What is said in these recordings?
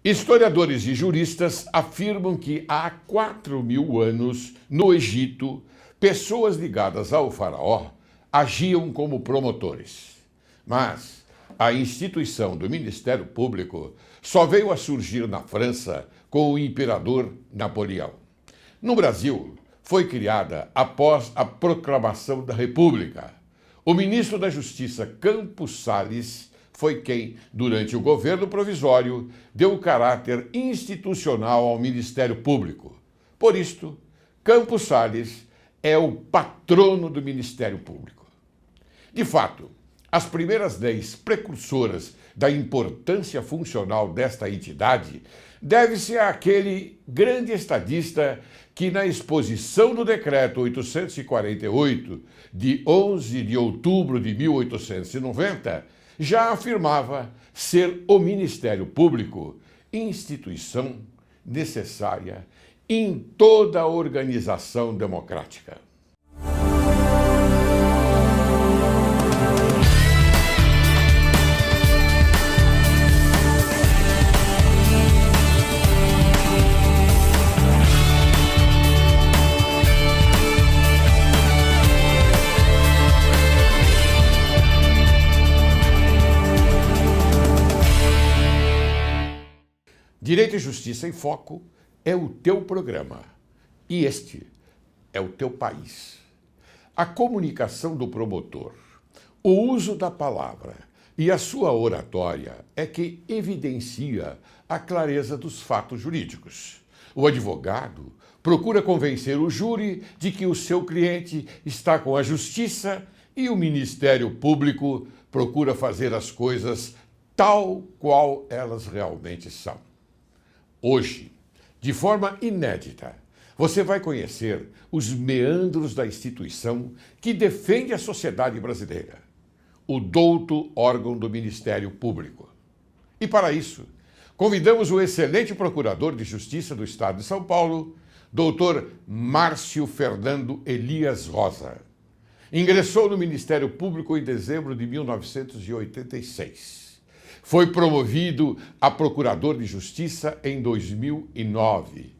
Historiadores e juristas afirmam que há 4.000 anos, no Egito, pessoas ligadas ao faraó agiam como promotores. Mas a instituição do Ministério Público só veio a surgir na França com o imperador Napoleão. No Brasil, foi criada após a proclamação da República. O ministro da Justiça, Campos Salles, foi quem, durante o governo provisório, deu caráter institucional ao Ministério Público. Por isto, Campos Salles é o patrono do Ministério Público. De fato, as primeiras leis precursoras da importância funcional desta entidade deve-se àquele grande estadista que, na exposição do Decreto 848, de 11 de outubro de 1890, já afirmava ser o Ministério Público instituição necessária em toda a organização democrática. Direito e Justiça em Foco é o teu programa e este é o teu país. A comunicação do promotor, o uso da palavra e a sua oratória é que evidencia a clareza dos fatos jurídicos. O advogado procura convencer o júri de que o seu cliente está com a justiça e o Ministério Público procura fazer as coisas tal qual elas realmente são. Hoje, de forma inédita, você vai conhecer os meandros da instituição que defende a sociedade brasileira, o douto órgão do Ministério Público. E para isso, convidamos o excelente Procurador de Justiça do Estado de São Paulo, doutor Márcio Fernando Elias Rosa. Ingressou no Ministério Público em dezembro de 1986. Foi promovido a Procurador de Justiça em 2009.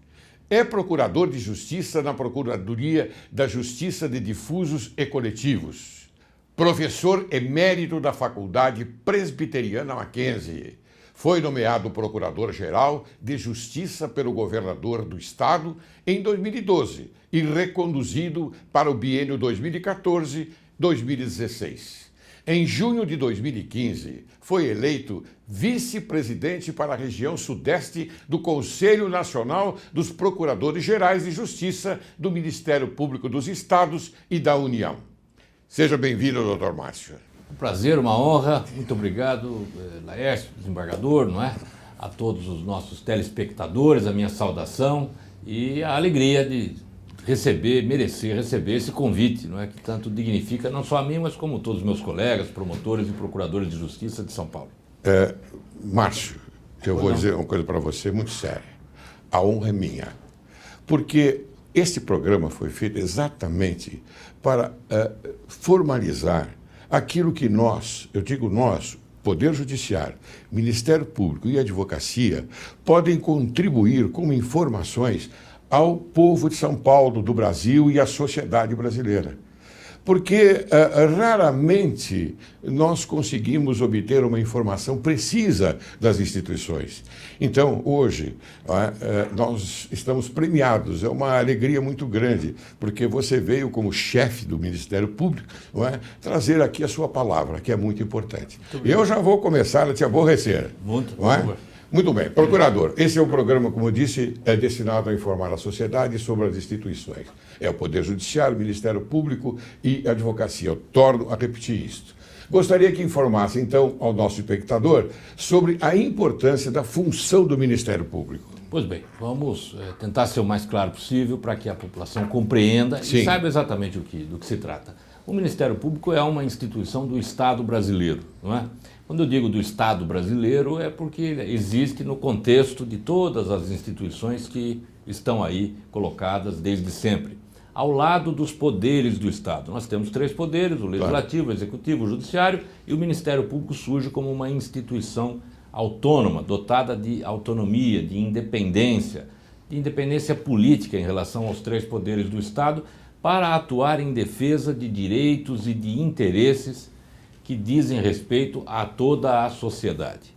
É Procurador de Justiça na Procuradoria da Justiça de Difusos e Coletivos. Professor emérito da Faculdade Presbiteriana Mackenzie. Foi nomeado Procurador-Geral de Justiça pelo Governador do Estado em 2012 e reconduzido para o biênio 2014-2016. Em junho de 2015, foi eleito vice-presidente para a região sudeste do Conselho Nacional dos Procuradores-Gerais de Justiça do Ministério Público dos Estados e da União. Seja bem-vindo, doutor Márcio. Um prazer, uma honra. Muito obrigado, Laércio, desembargador, não é? A todos os nossos telespectadores, a minha saudação e a alegria de merecer receber esse convite, não é, que tanto dignifica não só a mim, mas como todos os meus colegas, promotores e procuradores de justiça de São Paulo. Márcio, eu vou dizer uma coisa para você muito séria. A honra é minha, porque este programa foi feito exatamente para formalizar aquilo que nós, eu digo nós, Poder Judiciário, Ministério Público e Advocacia, podem contribuir com informações ao povo de São Paulo, do Brasil e à sociedade brasileira. Porque raramente nós conseguimos obter uma informação precisa das instituições. Então, hoje, nós estamos premiados, é uma alegria muito grande, porque você veio como chefe do Ministério Público, trazer aqui a sua palavra, que é muito importante. Eu já vou começar a te aborrecer. Muito, Muito bem. Procurador, esse é um programa, como eu disse, é destinado a informar a sociedade sobre as instituições. É o Poder Judiciário, Ministério Público e Advocacia. Eu torno a repetir isto. Gostaria que informasse, então, ao nosso espectador sobre a importância da função do Ministério Público. Pois bem, vamos tentar ser o mais claro possível para que a população compreenda Sim. E saiba exatamente do que se trata. O Ministério Público é uma instituição do Estado brasileiro, não é? Quando eu digo do Estado brasileiro é porque existe no contexto de todas as instituições que estão aí colocadas desde sempre, ao lado dos poderes do Estado. Nós temos 3 poderes, o Legislativo, o Executivo, o Judiciário, e o Ministério Público surge como uma instituição autônoma, dotada de autonomia, de independência política em relação aos três poderes do Estado, para atuar em defesa de direitos e de interesses que dizem respeito a toda a sociedade.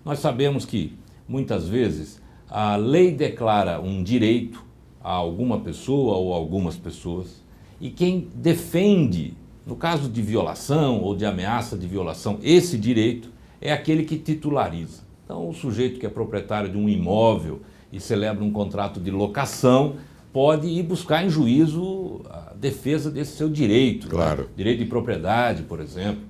Nós sabemos que, muitas vezes, a lei declara um direito a alguma pessoa ou algumas pessoas, e quem defende, no caso de violação ou de ameaça de violação, esse direito é aquele que titulariza. Então, o sujeito que é proprietário de um imóvel e celebra um contrato de locação pode ir buscar em juízo a defesa desse seu direito. Claro. Né? Direito de propriedade, por exemplo.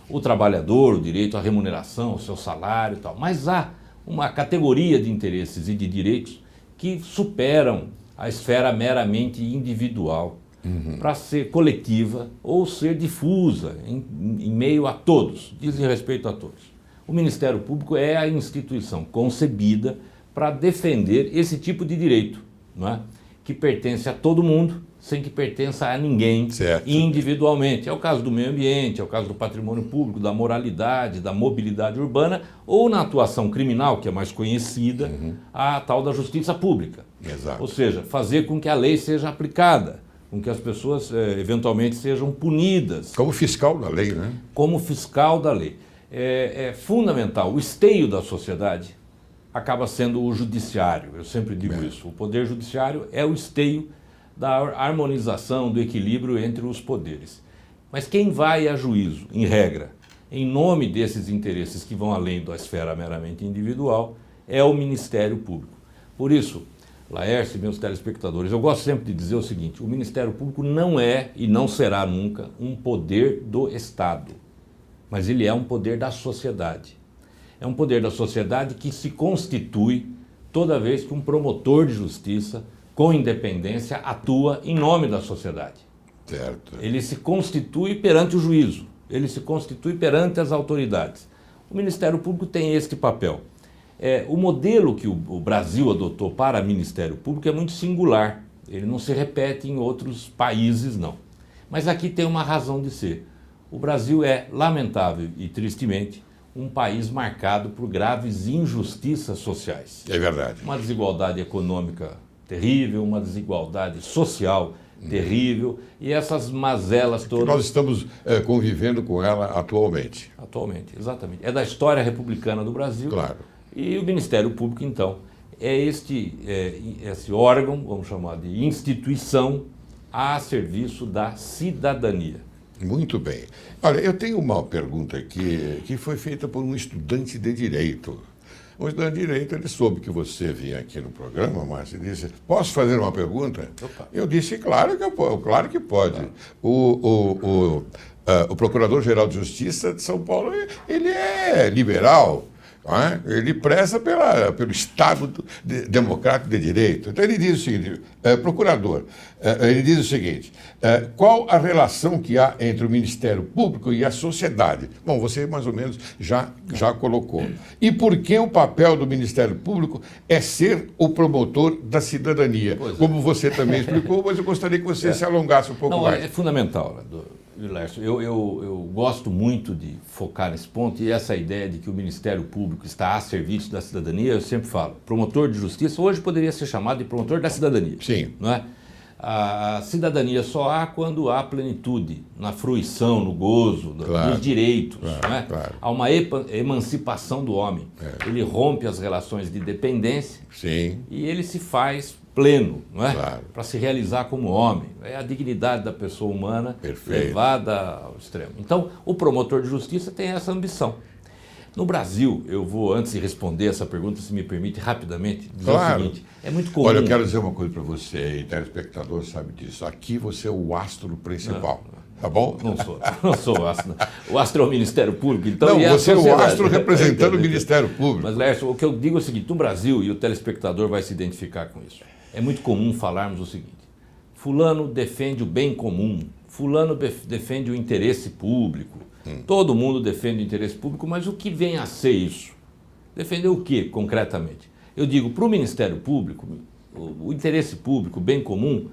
O trabalhador, o direito à remuneração, o seu salário e tal. Mas há uma categoria de interesses e de direitos que superam a esfera meramente individual para ser coletiva ou ser difusa em meio a todos, dizem respeito a todos. O Ministério Público é a instituição concebida para defender esse tipo de direito, não é? Que pertence a todo mundo, sem que pertença a ninguém, certo, individualmente. É o caso do meio ambiente, é o caso do patrimônio público, da moralidade, da mobilidade urbana, ou na atuação criminal, que é mais conhecida, a tal da justiça pública. Exato. Ou seja, fazer com que a lei seja aplicada, com que as pessoas eventualmente sejam punidas. Como fiscal da lei, né? Como fiscal da lei. É fundamental. O esteio da sociedade acaba sendo o judiciário. Eu sempre digo isso. O poder judiciário é o esteio da harmonização, do equilíbrio entre os poderes. Mas quem vai a juízo, em regra, em nome desses interesses que vão além da esfera meramente individual, é o Ministério Público. Por isso, Laércio e meus telespectadores, eu gosto sempre de dizer o seguinte: o Ministério Público não é e não será nunca um poder do Estado, mas ele é um poder da sociedade. É um poder da sociedade que se constitui toda vez que um promotor de justiça, com independência, atua em nome da sociedade. Certo. Ele se constitui perante o juízo, ele se constitui perante as autoridades. O Ministério Público tem este papel. O modelo que o Brasil adotou para o Ministério Público é muito singular. Ele não se repete em outros países, não. Mas aqui tem uma razão de ser. O Brasil é, lamentável e tristemente, um país marcado por graves injustiças sociais. É verdade. Uma desigualdade econômica terrível, uma desigualdade social terrível, e essas mazelas todas... Nós estamos convivendo com ela atualmente. Atualmente, exatamente. É da história republicana do Brasil. Claro. E o Ministério Público, então, é esse órgão, vamos chamar de instituição, a serviço da cidadania. Muito bem. Olha, eu tenho uma pergunta aqui que foi feita por um estudante de Direito. O estudante de Direito, ele soube que você vinha aqui no programa, Márcio, e disse: posso fazer uma pergunta? Opa. Eu disse: claro que pode. O Procurador-Geral de Justiça de São Paulo, ele é liberal. Ele preza pelo Estado democrático de direito. Então ele diz o seguinte, procurador, ele diz o seguinte: qual a relação que há entre o Ministério Público e a sociedade? Bom, você mais ou menos já colocou. E por que o papel do Ministério Público é ser o promotor da cidadania? Como você também explicou, mas eu gostaria que você se alongasse um pouco mais. É fundamental, Lércio. Eu gosto muito de focar nesse ponto, e essa ideia de que o Ministério Público está a serviço da cidadania, eu sempre falo, promotor de justiça hoje poderia ser chamado de promotor da cidadania. Sim. Não é? A cidadania só há quando há plenitude, na fruição, no gozo, claro, dos direitos. Claro, não é? Claro. Há uma emancipação do homem. Ele rompe as relações de dependência. Sim. E ele se faz pleno, não é? Claro. Para se realizar como homem. É a dignidade da pessoa humana levada ao extremo. Então, o promotor de justiça tem essa ambição. No Brasil, eu vou, antes de responder essa pergunta, se me permite rapidamente, dizer o seguinte: é muito comum... Olha, eu quero dizer uma coisa para você, e telespectador sabe disso. Aqui você é o astro principal, tá bom? Não sou o astro. O astro é o Ministério Público, então... Não, você é o astro representando o Ministério Público. Mas, Lércio, o que eu digo é o seguinte: no Brasil, e o telespectador vai se identificar com isso, é muito comum falarmos o seguinte: fulano defende o bem comum, fulano defende o interesse público, todo mundo defende o interesse público, mas o que vem a ser isso? Defender o que, concretamente? Eu digo, para o Ministério Público, o interesse público, o bem comum,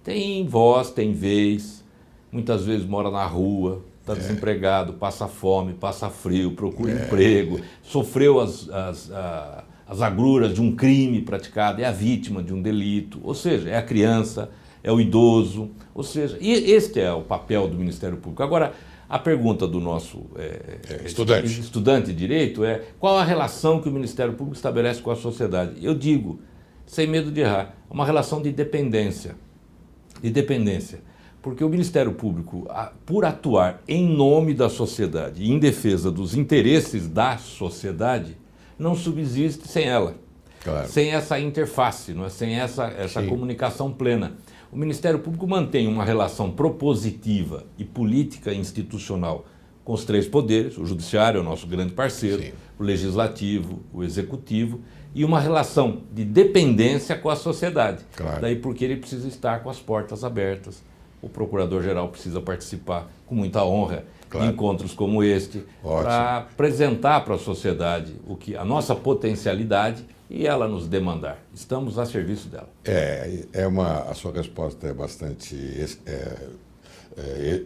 tem voz, tem vez, muitas vezes mora na rua, está desempregado, passa fome, passa frio, procura emprego, sofreu as agruras de um crime praticado, é a vítima de um delito, ou seja, é a criança, é o idoso, ou seja, e este é o papel do Ministério Público. Agora, a pergunta do nosso estudante de direito é: qual a relação que o Ministério Público estabelece com a sociedade? Eu digo, sem medo de errar, uma relação de dependência. Porque o Ministério Público, por atuar em nome da sociedade e em defesa dos interesses da sociedade, não subsiste sem ela, sem essa interface, não é? Sem essa comunicação plena. O Ministério Público mantém uma relação propositiva e política institucional com os três poderes: o Judiciário é o nosso grande parceiro, o Legislativo, o Executivo, e uma relação de dependência com a sociedade. Daí porque ele precisa estar com as portas abertas. O Procurador-Geral precisa participar com muita honra em encontros como este, para apresentar para a sociedade a nossa potencialidade e ela nos demandar. Estamos a serviço dela. A sua resposta é bastante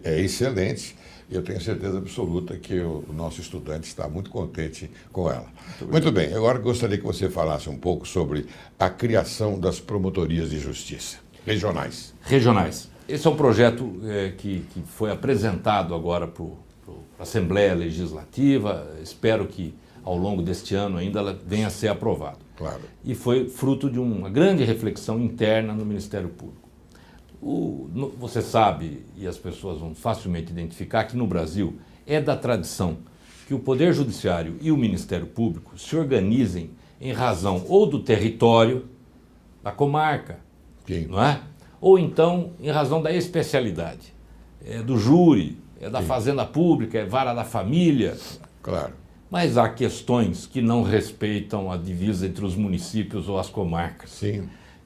excelente. Eu tenho certeza absoluta que o nosso estudante está muito contente com ela. Muito bem, agora gostaria que você falasse um pouco sobre a criação das promotorias de justiça regionais. Esse é um projeto que foi apresentado agora para a Assembleia Legislativa. Espero que ao longo deste ano ainda ela venha a ser aprovado. E foi fruto de uma grande reflexão interna no Ministério Público. Você sabe, e as pessoas vão facilmente identificar, que no Brasil é da tradição que o Poder Judiciário e o Ministério Público se organizem em razão ou do território, da comarca, não é? Ou então em razão da especialidade, do júri, da fazenda pública, vara da família. Mas há questões que não respeitam a divisa entre os municípios ou as comarcas,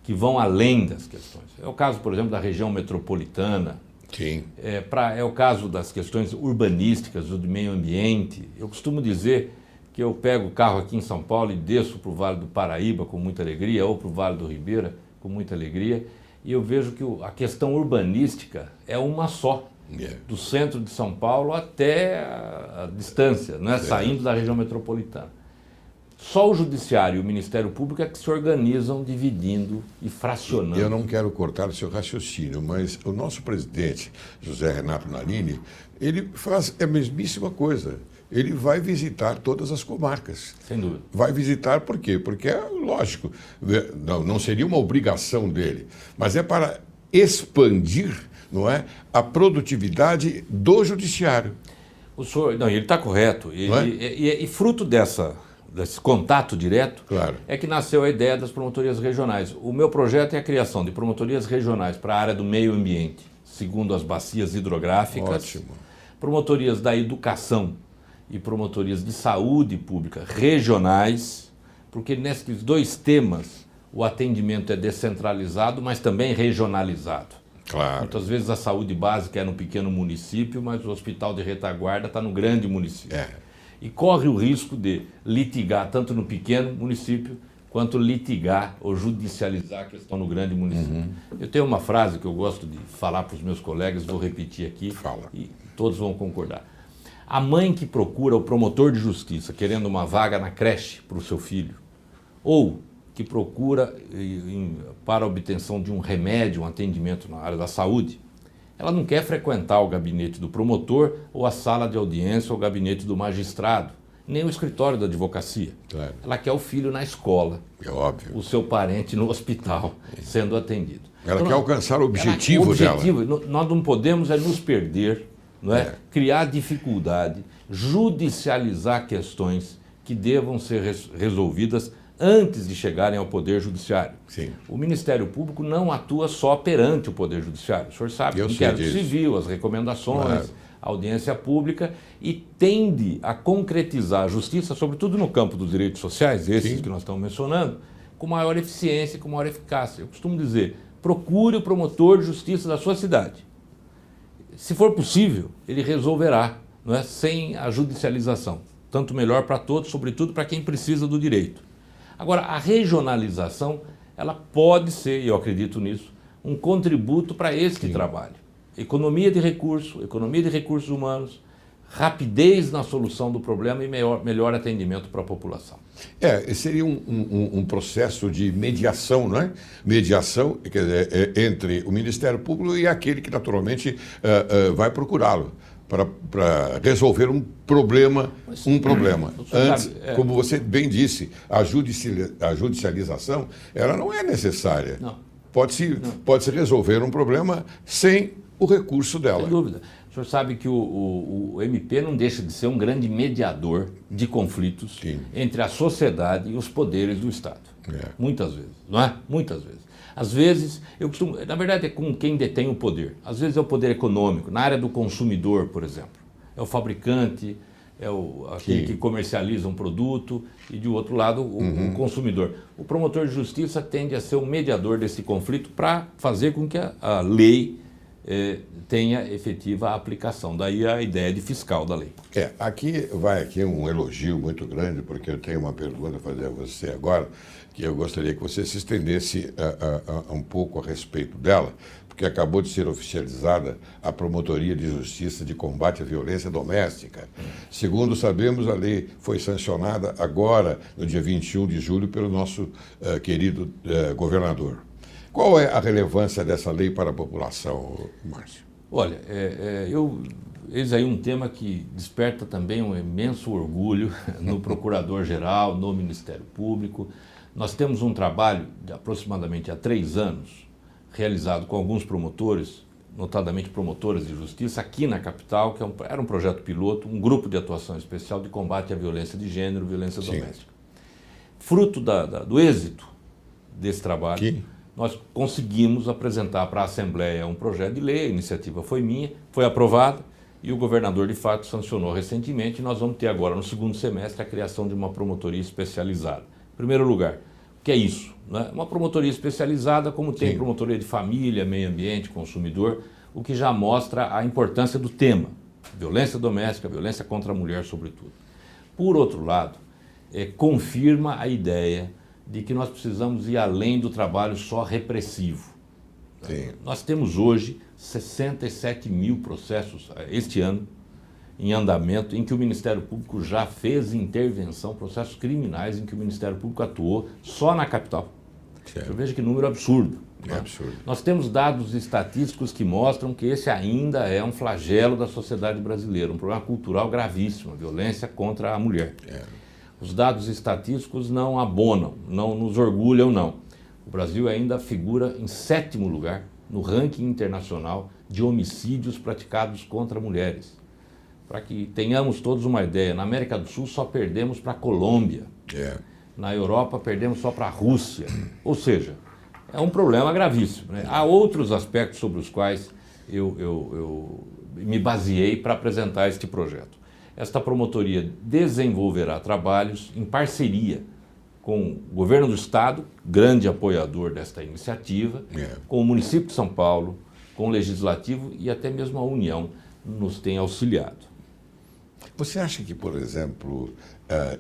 que vão além das questões. É o caso, por exemplo, da região metropolitana. É o caso das questões urbanísticas, do meio ambiente. Eu costumo dizer que eu pego o carro aqui em São Paulo e desço para o Vale do Paraíba com muita alegria, ou para o Vale do Ribeira com muita alegria, e eu vejo que a questão urbanística é uma só, do centro de São Paulo até a distância, né? Saindo da região metropolitana. Só o Judiciário e o Ministério Público é que se organizam dividindo e fracionando. Eu não quero cortar o seu raciocínio, mas o nosso presidente, José Renato Nalini, ele faz a mesmíssima coisa. Ele vai visitar todas as comarcas. Sem dúvida. Vai visitar por quê? Porque é lógico, não seria uma obrigação dele, mas é para expandir, não é, a produtividade do judiciário. Ele está correto. E fruto desse contato direto, é que nasceu a ideia das promotorias regionais. O meu projeto é a criação de promotorias regionais para a área do meio ambiente, segundo as bacias hidrográficas, promotorias da educação e promotorias de saúde pública regionais, porque nesses dois temas o atendimento é descentralizado, mas também regionalizado. Muitas vezes a saúde básica é no pequeno município, mas o hospital de retaguarda está no grande município. E corre o risco de litigar tanto no pequeno município quanto litigar ou judicializar a questão no grande município. Eu tenho uma frase que eu gosto de falar para os meus colegas, vou repetir aqui, e todos vão concordar. A mãe que procura o promotor de justiça querendo uma vaga na creche para o seu filho, ou que procura para a obtenção de um remédio, um atendimento na área da saúde, ela não quer frequentar o gabinete do promotor ou a sala de audiência ou o gabinete do magistrado, nem o escritório da advocacia. Ela quer o filho na escola, o seu parente no hospital, sendo atendido. Ela quer alcançar o objetivo dela. Nós não podemos nos perder, não é? Criar dificuldade, judicializar questões que devam ser resolvidas antes de chegarem ao Poder Judiciário. O Ministério Público não atua só perante o Poder Judiciário. O senhor sabe, o inquérito civil, as recomendações, a audiência pública, e tende a concretizar a justiça, sobretudo no campo dos direitos sociais, esses que nós estamos mencionando, com maior eficiência e com maior eficácia. Eu costumo dizer, procure o promotor de justiça da sua cidade. Se for possível, ele resolverá, não é, sem a judicialização. Tanto melhor para todos, sobretudo para quem precisa do direito. Agora, a regionalização, ela pode ser, e eu acredito nisso, um contributo para este trabalho. economia de recursos humanos, rapidez na solução do problema e melhor atendimento para a população. Seria um processo de mediação, não é? Mediação, quer dizer, entre o Ministério Público e aquele que naturalmente vai procurá-lo para resolver um problema. Antes, como você bem disse, a judicialização, ela não é necessária. Não. Pode-se resolver um problema sem o recurso dela. Sem dúvida. O senhor sabe que o MP não deixa de ser um grande mediador de conflitos entre a sociedade e os poderes do Estado. Muitas vezes, não é? Muitas vezes. Às vezes, na verdade é com quem detém o poder. Às vezes é o poder econômico, na área do consumidor, por exemplo. É o fabricante, aquele que comercializa um produto e, de outro lado, o consumidor. O promotor de justiça tende a ser o mediador desse conflito para fazer com que a lei tenha efetiva aplicação. Daí a ideia de fiscal da lei. Aqui vai um elogio muito grande, porque eu tenho uma pergunta a fazer a você agora, que eu gostaria que você se estendesse um pouco a respeito dela, porque acabou de ser oficializada a Promotoria de Justiça de Combate à Violência Doméstica. Segundo sabemos, a lei foi sancionada agora, no dia 21 de julho, pelo nosso querido governador. Qual é a relevância dessa lei para a população, Márcio? Olha, eis aí um tema que desperta também um imenso orgulho no Procurador-Geral, no Ministério Público. Nós temos um trabalho de aproximadamente há 3 anos, realizado com alguns promotores, notadamente promotoras de justiça, aqui na capital, que era um projeto piloto, um grupo de atuação especial de combate à violência de gênero, violência doméstica. Fruto do êxito desse trabalho, nós conseguimos apresentar para a Assembleia um projeto de lei, a iniciativa foi minha, foi aprovada e o governador de fato sancionou recentemente e nós vamos ter agora no segundo semestre a criação de uma promotoria especializada. Em primeiro lugar, o que é isso? Né? Uma promotoria especializada como tem promotoria de família, meio ambiente, consumidor, o que já mostra a importância do tema, violência doméstica, violência contra a mulher sobretudo. Por outro lado, confirma a ideia de que nós precisamos ir além do trabalho só repressivo. Nós temos hoje 67 mil processos este ano em andamento, em que o Ministério Público já fez intervenção, processos criminais em que o Ministério Público atuou só na capital. Eu vejo que número absurdo. Absurdo. Nós temos dados estatísticos que mostram que esse ainda é um flagelo da sociedade brasileira, um problema cultural gravíssimo, a violência contra a mulher. Os dados estatísticos não abonam, não nos orgulham, não. O Brasil ainda figura em 7º lugar no ranking internacional de homicídios praticados contra mulheres. Para que tenhamos todos uma ideia, na América do Sul só perdemos para a Colômbia. Na Europa perdemos só para a Rússia. Ou seja, é um problema gravíssimo, né? Há outros aspectos sobre os quais eu me baseei para apresentar este projeto. Esta promotoria desenvolverá trabalhos em parceria com o governo do Estado, grande apoiador desta iniciativa, com o município de São Paulo, com o Legislativo e até mesmo a União nos tem auxiliado. Você acha que, por exemplo,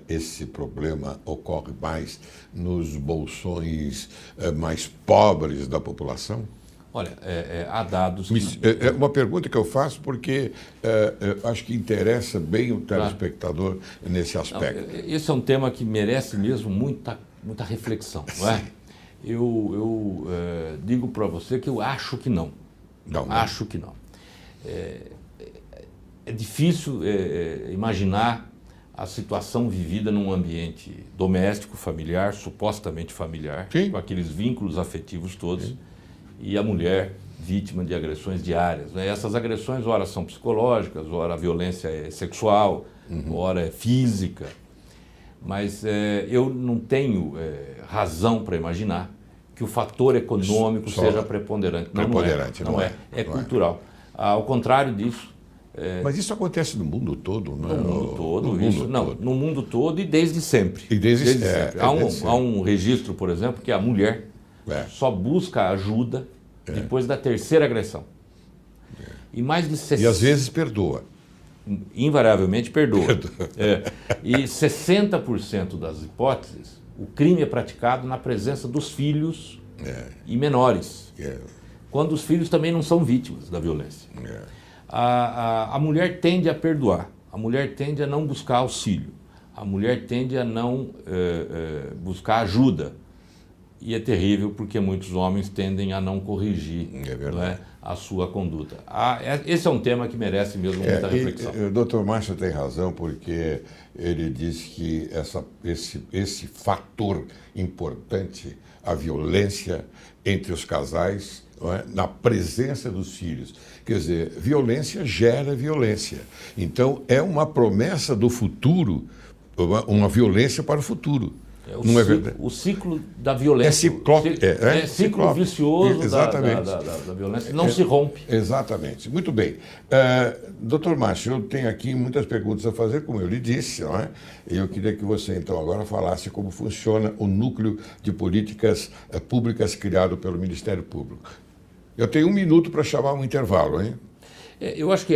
esse problema ocorre mais nos bolsões mais pobres da população? Olha, há dados... É uma pergunta que eu faço porque acho que interessa bem o telespectador nesse aspecto. Esse é um tema que merece mesmo muita reflexão, não é? Eu digo para você que eu acho que não. Acho que não. É difícil imaginar a situação vivida num ambiente doméstico, familiar, supostamente familiar, com aqueles vínculos afetivos todos, e a mulher vítima de agressões diárias. Né? Essas agressões, ora são psicológicas, ora a violência é sexual, ora é física. Mas eu não tenho razão para imaginar que o fator econômico seja preponderante. Não é. É cultural. Ao contrário disso... Mas isso acontece no mundo todo, não é? No mundo todo e desde sempre. Desde sempre. Há um registro, por exemplo, que a mulher só busca ajuda depois da 3ª agressão. E mais de 60... E às vezes perdoa. Invariavelmente perdoa. E 60% das hipóteses, o crime é praticado na presença dos filhos e menores. quando os filhos também não são vítimas da violência. A mulher tende a perdoar, a mulher tende a não buscar auxílio, a mulher tende a não buscar ajuda. E é terrível porque muitos homens tendem a não corrigir a sua conduta. Esse é um tema que merece mesmo muita reflexão. O Dr. Márcio tem razão, porque ele diz que esse fator importante, a violência entre os casais, na presença dos filhos. Quer dizer, violência gera violência. Então, é uma promessa do futuro, uma violência para o futuro. Não é verdade? O ciclo da violência. Ciclo vicioso da violência. Não se rompe. Exatamente. Muito bem. Doutor Márcio, eu tenho aqui muitas perguntas a fazer, como eu lhe disse, não é? Eu queria que você, então, agora falasse como funciona o núcleo de políticas públicas criado pelo Ministério Público. Eu tenho 1 minuto para chamar um intervalo, hein? Eu acho que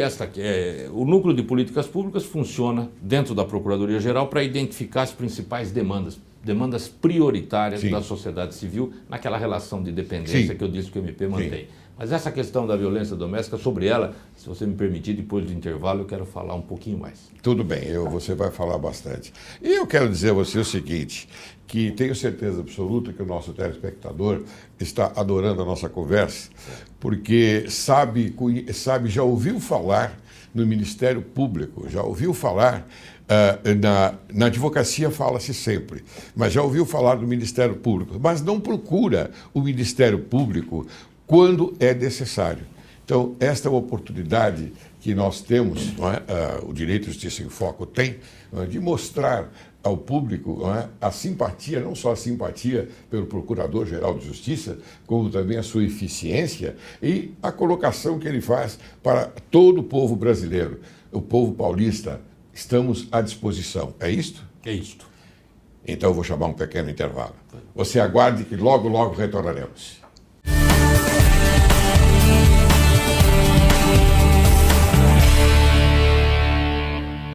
o núcleo de políticas públicas funciona dentro da Procuradoria-Geral para identificar as principais demandas prioritárias da sociedade civil naquela relação de dependência que eu disse que o MP mantém. Mas essa questão da violência doméstica, sobre ela, se você me permitir, depois do intervalo, eu quero falar um pouquinho mais. Tudo bem, você vai falar bastante. E eu quero dizer a você o seguinte, que tenho certeza absoluta que o nosso telespectador está adorando a nossa conversa, porque já ouviu falar no Ministério Público, já ouviu falar, na advocacia fala-se sempre, mas já ouviu falar do Ministério Público, mas não procura o Ministério Público quando é necessário. Então, esta é uma oportunidade que nós temos, o Direito e Justiça em Foco tem, de mostrar ao público a simpatia, não só a simpatia pelo Procurador-Geral de Justiça, como também a sua eficiência e a colocação que ele faz para todo o povo brasileiro, o povo paulista. Estamos à disposição. É isto? É isto. Então eu vou chamar um pequeno intervalo. Você aguarde que logo, logo retornaremos.